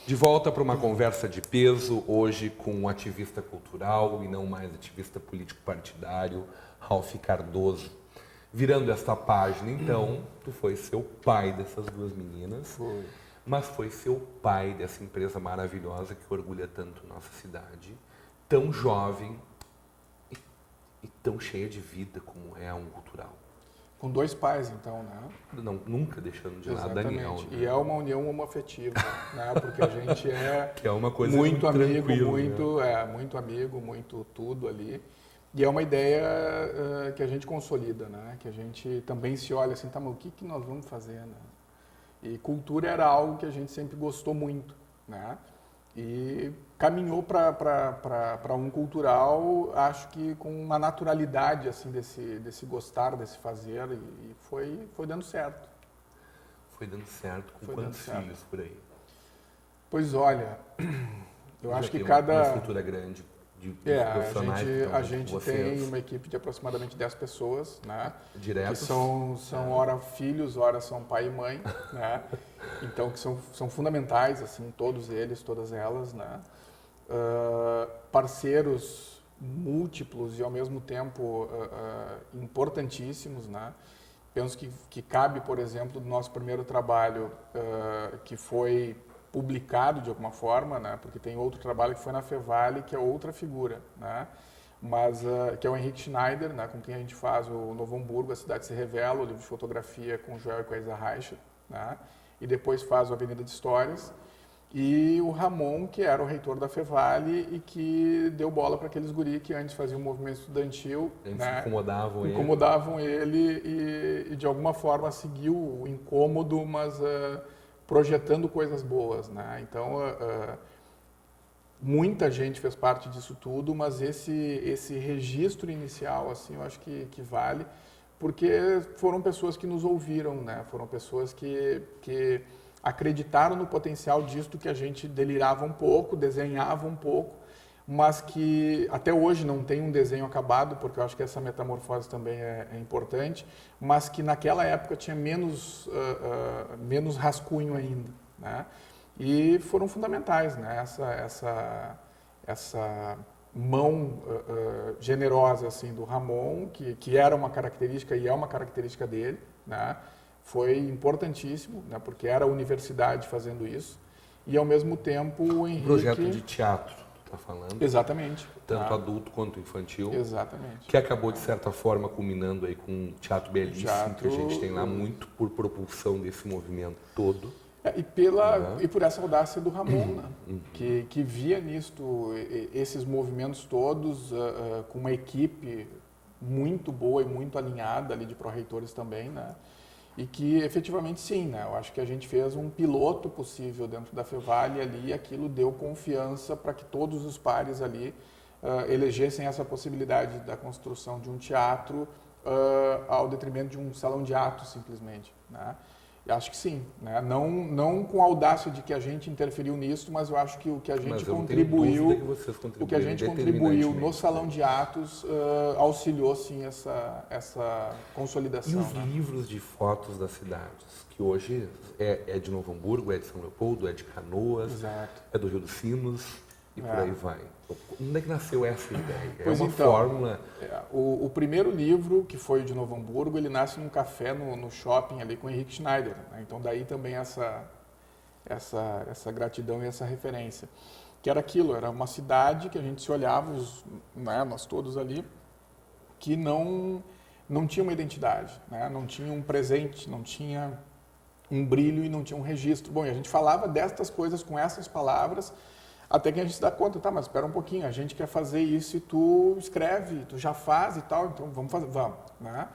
De volta para uma conversa de peso, hoje com um ativista cultural e não mais ativista político-partidário, Ralph Cardoso. Virando esta página, então, tu foi seu pai dessas duas meninas, Foi. mas foi seu pai dessa empresa maravilhosa que orgulha tanto nossa cidade, tão jovem e tão cheia de vida como é um cultural. Com dois pais, então, né? Não, nunca deixando de lado Exatamente. Daniel. Né? E é uma união homoafetiva, né? Porque a gente é, Que é uma coisa muito amigo, tranquila, muito, né? muito amigo, muito tudo ali. E é uma ideia que a gente consolida, né? Que a gente também se olha assim, tá, mas o que nós vamos fazer, né? E cultura era algo que a gente sempre gostou muito, né? E caminhou para um cultural, acho que com uma naturalidade assim desse gostar, desse fazer, e foi dando certo. Foi dando certo. Com Foi quantos dando certo. filhos por aí? Pois olha, eu Já acho que tem cada... uma estrutura grande de profissionais que estão a junto gente com tem vocês. uma equipe de aproximadamente 10 pessoas, né? Diretos? Que são ora filhos, ora são pai e mãe, né? Então, que são fundamentais, assim, todos eles, todas elas, né? Parceiros múltiplos e, ao mesmo tempo, importantíssimos, né? Penso que cabe, por exemplo, do nosso primeiro trabalho, que foi publicado de alguma forma, né? Porque tem outro trabalho que foi na Fevale, que é outra figura, né? Mas que é o Henrique Schneider, né? Com quem a gente faz o Novo Hamburgo, A Cidade Se Revela, o livro de fotografia com o Joel e com a Isa Reicher, né? E depois faz o Avenida de Histórias. E o Ramon, que era o reitor da Fevale e que deu bola para aqueles guri que antes faziam um movimento estudantil. Eles né? incomodavam ele e de alguma forma seguiu o incômodo, mas projetando coisas boas, né? Então, muita gente fez parte disso tudo, mas esse registro inicial, assim, eu acho que vale, porque foram pessoas que nos ouviram, né? Foram pessoas que acreditaram no potencial disto que a gente delirava um pouco, desenhava um pouco, mas que até hoje não tem um desenho acabado, porque eu acho que essa metamorfose também é importante, mas que naquela época tinha menos rascunho ainda, né? E foram fundamentais, né? Essa mão generosa assim do Ramon, que era uma característica e é uma característica dele, né? Foi importantíssimo, né? Porque era a universidade fazendo isso, e ao mesmo tempo o Henrique... projeto de teatro, tu tá falando? Exatamente. Tanto adulto quanto infantil. Exatamente. Que acabou, de certa forma, culminando aí com um teatro belíssimo, que a gente tem lá muito por propulsão desse movimento todo. E por essa audácia do Ramon, né? que via nisto esses movimentos todos com uma equipe muito boa e muito alinhada ali de pró-reitores também, né? E que efetivamente sim, né? Eu acho que a gente fez um piloto possível dentro da Fevale ali, e aquilo deu confiança para que todos os pares ali elegessem essa possibilidade da construção de um teatro ao detrimento de um salão de atos, simplesmente, né? Eu acho que sim, né? Não com a audácia de que a gente interferiu nisso, mas eu acho que o que a gente contribuiu, no salão de atos auxiliou sim essa consolidação. E os livros de fotos das cidades, que hoje é de Novo Hamburgo, é de São Leopoldo, é de Canoas, Exato. é do Rio dos Sinos e por aí vai. Onde é que nasceu essa ideia? Pois uma então, fórmula... O primeiro livro, que foi de Novo Hamburgo, ele nasce num café no shopping ali com o Henrique Schneider, né? Então daí também essa gratidão e essa referência. Que era aquilo, era uma cidade que a gente se olhava, né, nós todos ali, que não tinha uma identidade, né? Não tinha um presente, não tinha um brilho e não tinha um registro. Bom, e a gente falava destas coisas com essas palavras, até que a gente se dá conta, tá, mas espera um pouquinho, a gente quer fazer isso e tu escreve, tu já faz e tal, então vamos fazer, vamos, né?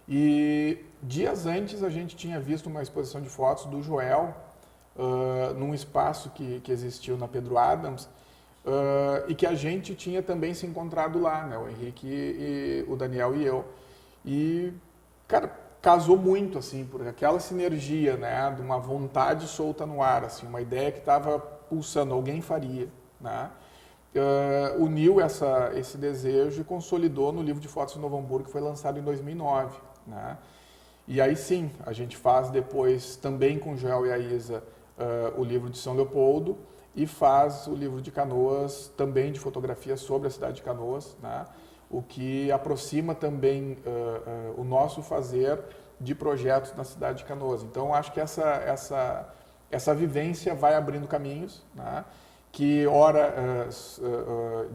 E dias antes a gente tinha visto uma exposição de fotos do Joel num espaço que existiu na Pedro Adams e que a gente tinha também se encontrado lá, né? O Henrique, o Daniel e eu. E, cara, casou muito, assim, por aquela sinergia, né? De uma vontade solta no ar, assim, uma ideia que estava pulsando, alguém faria, né? Uniu esse desejo e consolidou no livro de fotos de Novo Hamburgo, que foi lançado em 2009, né? E aí sim, a gente faz depois, também com o Joel e a Isa, o livro de São Leopoldo e faz o livro de Canoas, também de fotografia sobre a cidade de Canoas, né? O que aproxima também o nosso fazer de projetos na cidade de Canoas. Então, acho que essa vivência vai abrindo caminhos, né? Que, ora,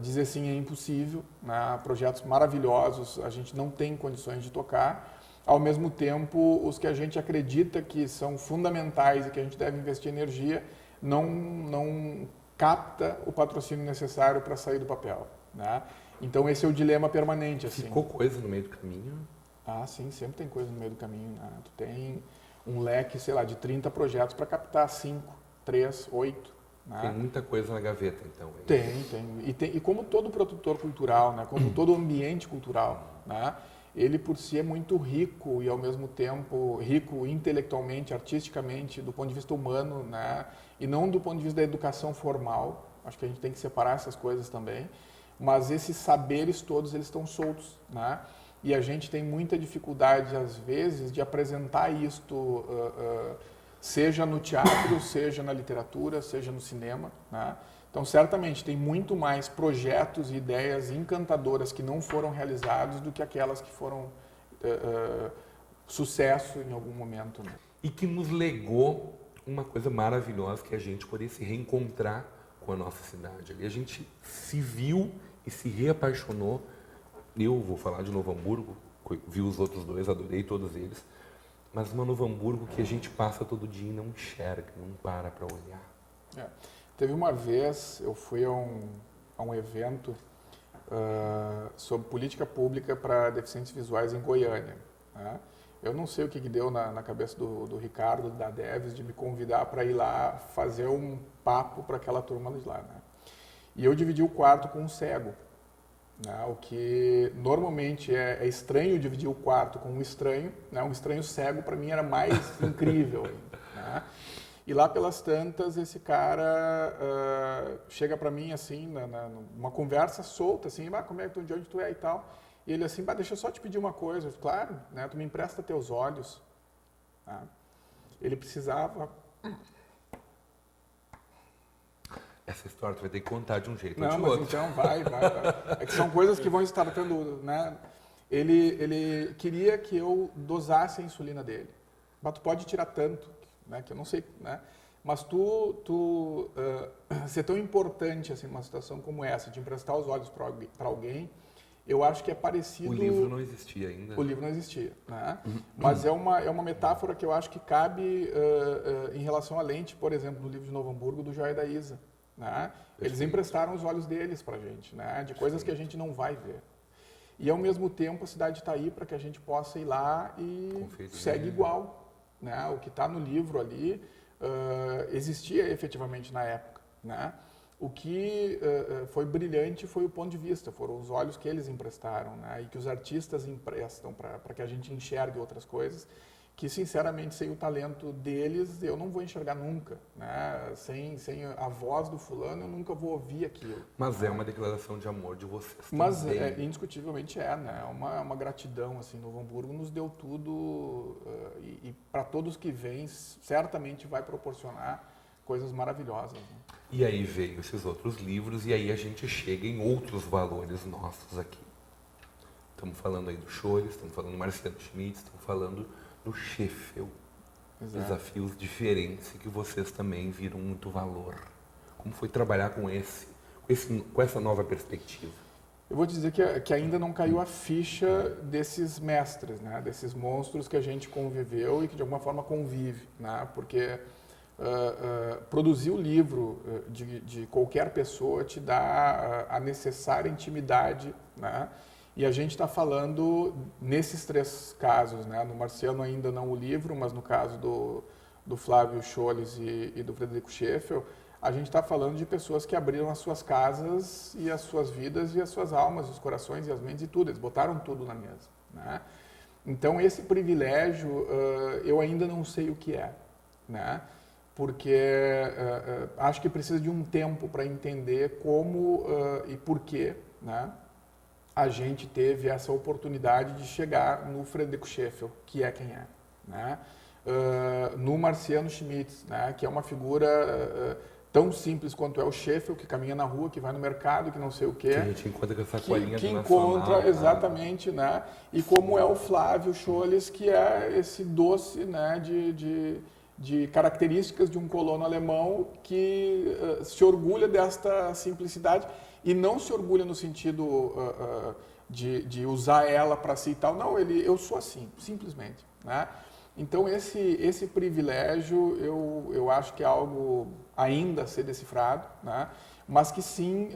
dizer sim é impossível, né? Projetos maravilhosos a gente não tem condições de tocar. Ao mesmo tempo, os que a gente acredita que são fundamentais e que a gente deve investir energia, não capta o patrocínio necessário para sair do papel, né? Então, esse é o dilema permanente. Assim. Ficou coisa no meio do caminho? Ah, sim, sempre tem coisa no meio do caminho, né? Tu tem um leque, sei lá, de 30 projetos para captar 5, 3, 8. Né? Tem muita coisa na gaveta, então. Tem. E como todo produtor cultural, né? Como todo ambiente cultural, né? Ele por si é muito rico e ao mesmo tempo rico intelectualmente, artisticamente, do ponto de vista humano, né? E não do ponto de vista da educação formal. Acho que a gente tem que separar essas coisas também. Mas esses saberes todos eles estão soltos, né? E a gente tem muita dificuldade às vezes de apresentar isto, seja no teatro, seja na literatura, seja no cinema, né? Então, certamente, tem muito mais projetos e ideias encantadoras que não foram realizados do que aquelas que foram sucesso em algum momento. Né? E que nos legou uma coisa maravilhosa, que é a gente poder se reencontrar com a nossa cidade. Ali a gente se viu e se reapaixonou. Eu vou falar de Novo Hamburgo, vi os outros dois, adorei todos eles. Mas uma Novo Hamburgo que a gente passa todo dia e não enxerga, não para olhar. Teve uma vez, eu fui a um evento sobre política pública para deficientes visuais em Goiânia. Né? Eu não sei o que deu na cabeça do Ricardo, da Deves, de me convidar para ir lá fazer um papo para aquela turma de lá. Né? E eu dividi o quarto com um cego. Né? O que normalmente é estranho dividir o quarto com um estranho. Né? Um estranho cego, para mim, era mais incrível. Né? E lá pelas tantas, esse cara chega para mim assim, numa conversa solta, assim, como é que de onde tu é e tal. E ele assim, deixa eu só te pedir uma coisa. Eu, claro, né, tu me empresta teus olhos. Tá? Ele precisava... Essa história tu vai ter que contar de um jeito ou de outro. Então vai. É que são coisas que vão estar tendo, né? Ele queria que eu dosasse a insulina dele. Mas tu pode tirar tanto, né, que eu não sei, né? Mas ser tão importante assim, uma situação como essa, de emprestar os olhos para alguém, eu acho que é parecido... O livro não existia ainda. O livro não existia, né? Mas é uma metáfora que eu acho que cabe em relação à lente, por exemplo, no livro de Novo Hamburgo, do Joia da Isa. Né? Eles emprestaram os olhos deles para a gente, né? De coisas que a gente não vai ver. E, ao mesmo tempo, a cidade está aí para que a gente possa ir lá e segue igual. Né? O que está no livro ali existia efetivamente na época. Né? O que foi brilhante foi o ponto de vista, foram os olhos que eles emprestaram, né? E que os artistas emprestam para que a gente enxergue outras coisas, que sinceramente sem o talento deles eu não vou enxergar nunca. Né? Sem a voz do fulano eu nunca vou ouvir aquilo. Mas é uma declaração de amor de vocês Mas também. Indiscutivelmente né? Uma gratidão. Assim, Novo Hamburgo nos deu tudo e para todos que vêm certamente vai proporcionar coisas maravilhosas. Né? E aí veio esses outros livros e aí a gente chega em outros valores nossos aqui. Estamos falando aí do Chores, estamos falando do Marciano Schmidt, estamos falando do Scheffel. Exato. Desafios diferentes que vocês também viram muito valor. Como foi trabalhar com essa nova perspectiva? Eu vou dizer que ainda não caiu a ficha desses mestres, né? Desses monstros que a gente conviveu e que de alguma forma convive, né? Porque produzir o livro de qualquer pessoa te dá a necessária intimidade, né? E a gente está falando nesses 3 casos, né? No Marciano ainda não o livro, mas no caso do Flávio Scholes e do Frederico Scheffel, a gente está falando de pessoas que abriram as suas casas e as suas vidas e as suas almas, os corações e as mentes e tudo. Eles botaram tudo na mesa, né? Então, esse privilégio eu ainda não sei o que é, né? Porque acho que precisa de um tempo para entender como e por que, né? A gente teve essa oportunidade de chegar no Frederico Scheffel, que é quem é. Né? no Marciano Schmitz, né, que é uma figura tão simples quanto é o Sheffield, que caminha na rua, que vai no mercado, que não sei o quê. Que a gente encontra com essa colinha que do Nacional, encontra, né? exatamente, né? E como é o Flávio Scholes, que é esse doce, né, de características de um colono alemão que se orgulha desta simplicidade e não se orgulha no sentido de usar ela para si e tal. Não, eu sou assim, simplesmente, né? Então, esse privilégio, eu acho que é algo ainda a ser decifrado, né? Mas que sim,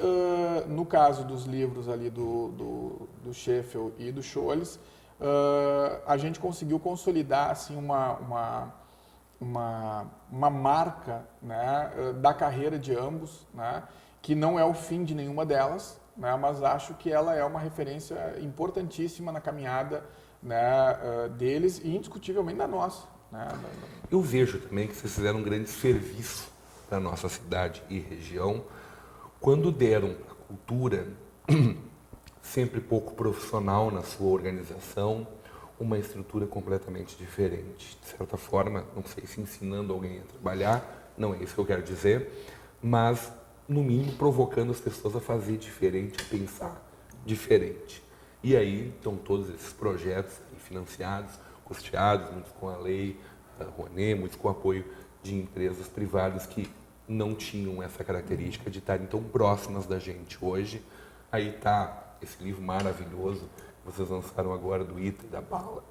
no caso dos livros ali do Sheffield e do Scholes, a gente conseguiu consolidar assim, uma marca, né, da carreira de ambos, né? Que não é o fim de nenhuma delas, né? Mas acho que ela é uma referência importantíssima na caminhada, né, deles e indiscutivelmente da nossa. Né? Eu vejo também que vocês fizeram um grande serviço para a nossa cidade e região quando deram a cultura, sempre pouco profissional na sua organização, uma estrutura completamente diferente. De certa forma, não sei se ensinando alguém a trabalhar, não é isso que eu quero dizer, mas, no mínimo, provocando as pessoas a fazer diferente, a pensar diferente. E aí estão todos esses projetos financiados, custeados, muitos com a lei Rouanet, muitos com o apoio de empresas privadas que não tinham essa característica de estarem tão próximas da gente hoje. Aí está esse livro maravilhoso que vocês lançaram agora do Ita e da Bala.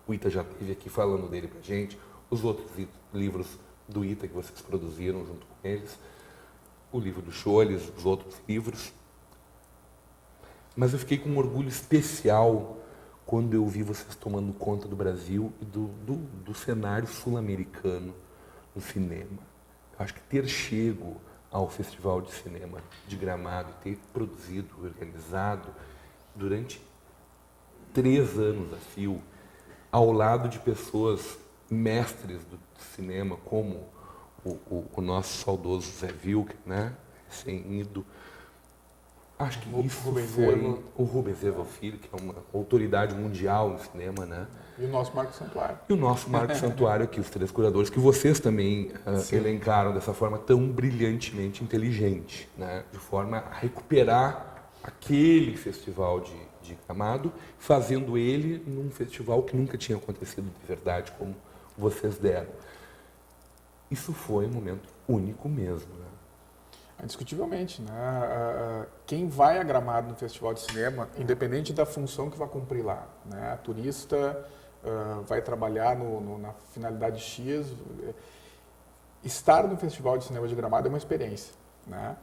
O Ita já esteve aqui falando dele pra gente, os outros livros do Ita que vocês produziram junto com eles, o livro do Scholes, os outros livros. Mas eu fiquei com um orgulho especial quando eu vi vocês tomando conta do Brasil e do cenário sul-americano no cinema. Eu acho que ter chego ao Festival de Cinema de Gramado e ter produzido, organizado, durante 3 anos a fio, ao lado de pessoas mestres do cinema, como o nosso saudoso Zé Wilker, né? Recém-ido. Acho que isso foi o Rubens Evo Filho, que é uma autoridade mundial no cinema, né? E o nosso Marco Santuário. E o nosso Marco Santuário aqui, os 3 curadores, que vocês também elencaram dessa forma tão brilhantemente inteligente, né? De forma a recuperar aquele festival de Gramado, fazendo ele num festival que nunca tinha acontecido de verdade, como vocês deram. Isso foi um momento único mesmo, né? Indiscutivelmente, né? Quem vai a Gramado no Festival de Cinema, independente da função que vai cumprir lá, né? Turista vai trabalhar na finalidade X, estar no Festival de Cinema de Gramado é uma experiência, né?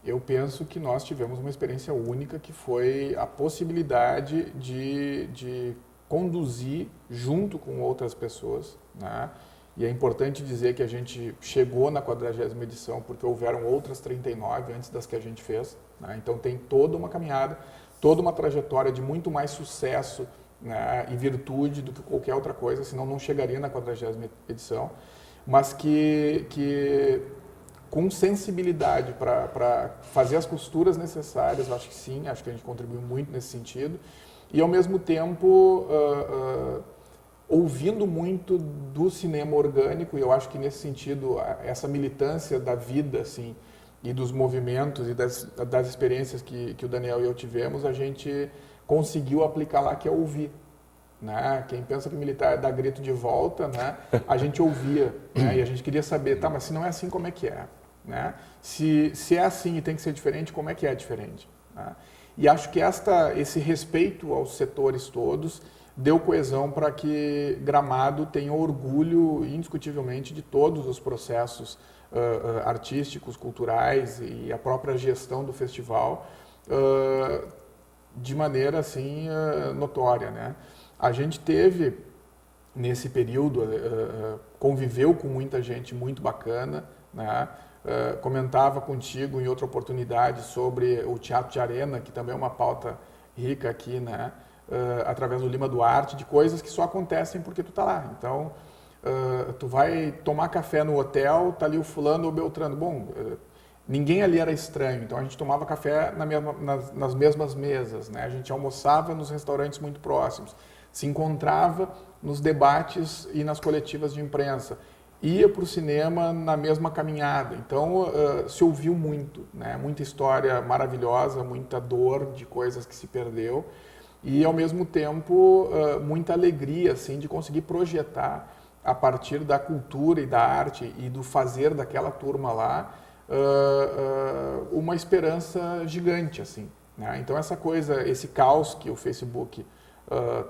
Eu penso que nós tivemos uma experiência única, que foi a possibilidade de conduzir junto com outras pessoas, né? E é importante dizer que a gente chegou na 40ª edição porque houveram outras 39 antes das que a gente fez, né? Então tem toda uma caminhada, toda uma trajetória de muito mais sucesso, né, e virtude do que qualquer outra coisa, senão não chegaria na 40ª edição, mas que com sensibilidade para fazer as costuras necessárias, eu acho que sim, acho que a gente contribuiu muito nesse sentido, e ao mesmo tempo ouvindo muito do cinema orgânico, e eu acho que nesse sentido essa militância da vida, assim, e dos movimentos e das experiências que o Daniel e eu tivemos, a gente conseguiu aplicar lá, que é ouvir, né? Quem pensa que militar dá grito de volta, né? A gente ouvia, né? E a gente queria saber, tá, mas se não é assim, como é que é? Né? Se é assim e tem que ser diferente, como é que é diferente? Né? E acho que esse respeito aos setores todos deu coesão para que Gramado tenha orgulho, indiscutivelmente, de todos os processos artísticos, culturais e a própria gestão do festival de maneira assim notória, né? A gente teve, nesse período, conviveu com muita gente muito bacana, né? Comentava contigo em outra oportunidade sobre o Teatro de Arena, que também é uma pauta rica aqui, né? Através do Lima Duarte, de coisas que só acontecem porque tu tá lá. Então, tu vai tomar café no hotel, tá ali o fulano ou o Beltrano. Bom, ninguém ali era estranho, então a gente tomava café nas mesmas mesas, né? A gente almoçava nos restaurantes muito próximos. se encontrava nos debates e nas coletivas de imprensa, ia para o cinema na mesma caminhada. Então, se ouviu muito, né? Muita história maravilhosa, muita dor de coisas que se perdeu e, ao mesmo tempo, muita alegria assim, de conseguir projetar, a partir da cultura e da arte e do fazer daquela turma lá, uma esperança gigante, assim, né? Então, essa coisa, esse caos que o Facebook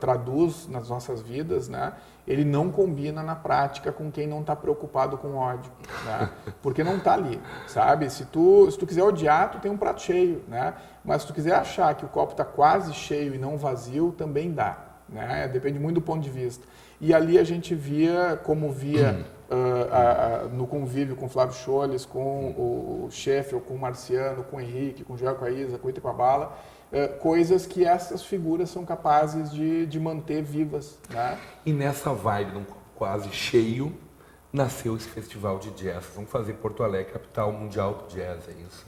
traduz nas nossas vidas, né? Ele não combina na prática com quem não está preocupado com ódio, né? Porque não está ali, sabe? Se tu quiser odiar, tu tem um prato cheio, né? Mas se tu quiser achar que o copo está quase cheio e não vazio, também dá, né? Depende muito do ponto de vista. E ali a gente via, como via no convívio com o Flávio Scholes, com o Sheffield, com o Marciano, com o Henrique, com o Joel, com a Isa, com o Ita, com a Bala, coisas que essas figuras são capazes de manter vivas, né? E nessa vibe, num quase cheio, nasceu esse festival de jazz. Vamos fazer Porto Alegre, capital mundial do jazz, é isso?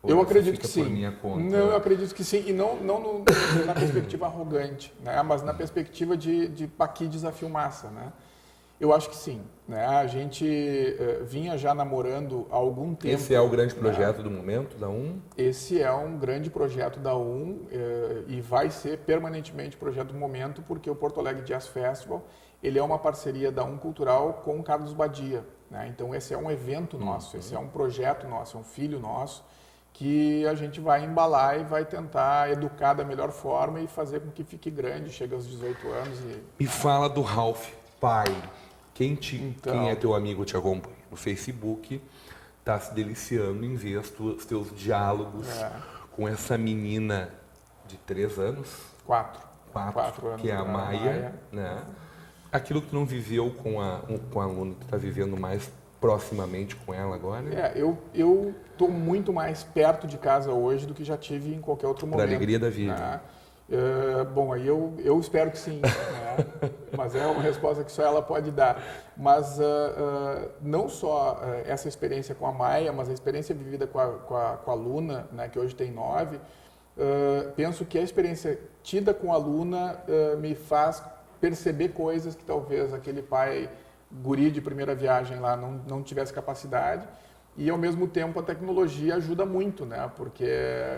Ou Eu você acredito fica que sim. por minha conta? Não, eu acredito que sim. E não na perspectiva arrogante, né? Mas na perspectiva de aqui desafio massa, né? Eu acho que sim, né? A gente vinha já namorando há algum tempo. Esse é o grande né? projeto do momento, da Esse é um grande projeto da e vai ser permanentemente projeto do momento, porque o Porto Alegre Jazz Festival, ele é uma parceria da Cultural com o Carlos Badia, né? Então esse é um evento nosso, esse é um projeto nosso, é um filho nosso, que a gente vai embalar e vai tentar educar da melhor forma e fazer com que fique grande, chegue aos 18 anos. Me fala do Ralph, pai. Quem é teu amigo, te acompanha no Facebook, está se deliciando em ver os teus diálogos com essa menina de 3 anos? 4 anos. Que é a Maia, né? Aquilo que tu não viveu com a aluna, tu está vivendo mais proximamente com ela agora? Eu estou muito mais perto de casa hoje do que já tive em qualquer outro momento. Para a alegria da vida. Né? Bom, aí eu espero que sim, né? Mas é uma resposta que só ela pode dar. Mas não só essa experiência com a Maia, mas a experiência vivida com a Luna, né, que hoje tem 9, penso que a experiência tida com a Luna me faz perceber coisas que talvez aquele pai guri de primeira viagem lá não tivesse capacidade. E, ao mesmo tempo, a tecnologia ajuda muito, né? Porque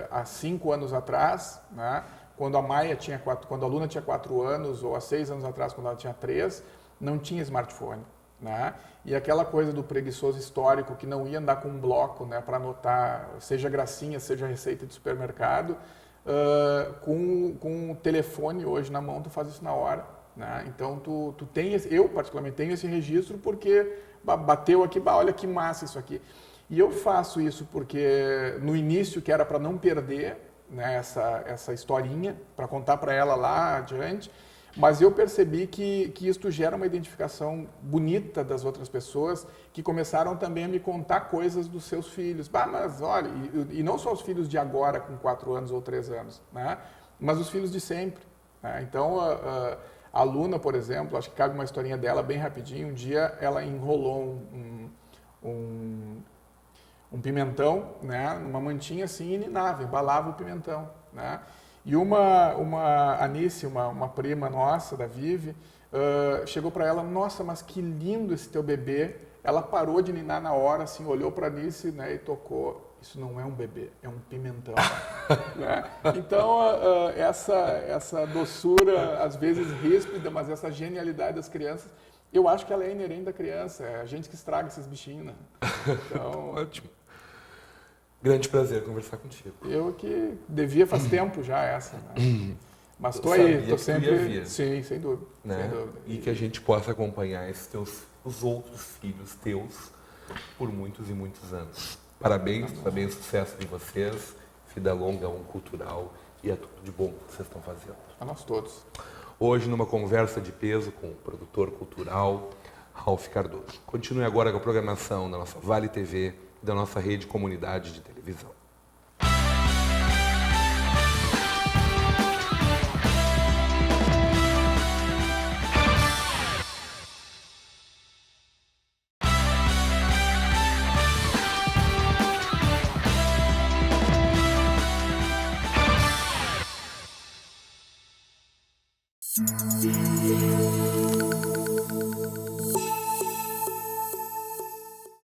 há 5 anos atrás, né, quando a Luna tinha 4 anos, ou há 6 anos atrás, quando ela tinha 3, não tinha smartphone, né? E aquela coisa do preguiçoso histórico que não ia andar com um bloco, né, para anotar, seja gracinha, seja receita de supermercado, com o telefone hoje na mão, tu faz isso na hora, né? Então, tu tem eu particularmente tenho esse registro porque bateu aqui, olha que massa isso aqui. E eu faço isso porque no início, que era para não perder, né, essa historinha, para contar para ela lá adiante, mas eu percebi que isto gera uma identificação bonita das outras pessoas que começaram também a me contar coisas dos seus filhos. Mas olha, e não só os filhos de agora com 4 anos ou 3 anos, né, mas os filhos de sempre, né? Então, a Luna, por exemplo, acho que cabe uma historinha dela bem rapidinho. Um dia ela enrolou um pimentão, né, numa mantinha assim, e ninava, embalava o pimentão, né? E uma Anice, uma prima nossa, da Vivi, chegou para ela: nossa, mas que lindo esse teu bebê. Ela parou de ninar na hora, assim, olhou para Anice, né, e tocou. Isso não é um bebê, é um pimentão. Né? Então, essa doçura, às vezes ríspida, mas essa genialidade das crianças, eu acho que ela é inerente da criança. É a gente que estraga esses bichinhos, né? Então, ótimo. Grande prazer conversar contigo. Eu que devia faz tempo já essa, né? Mas estou aí, estou sempre... Sim, sem dúvida, né? Sem dúvida. E que a gente possa acompanhar os outros filhos teus por muitos e muitos anos. Parabéns, sucesso de vocês, vida longa, Cultural, e é tudo de bom que vocês estão fazendo. A nós todos. Hoje, numa conversa de peso com o produtor cultural, Ralph Cardoso. Continue agora com a programação da nossa Vale TV, da nossa rede comunidade de televisão.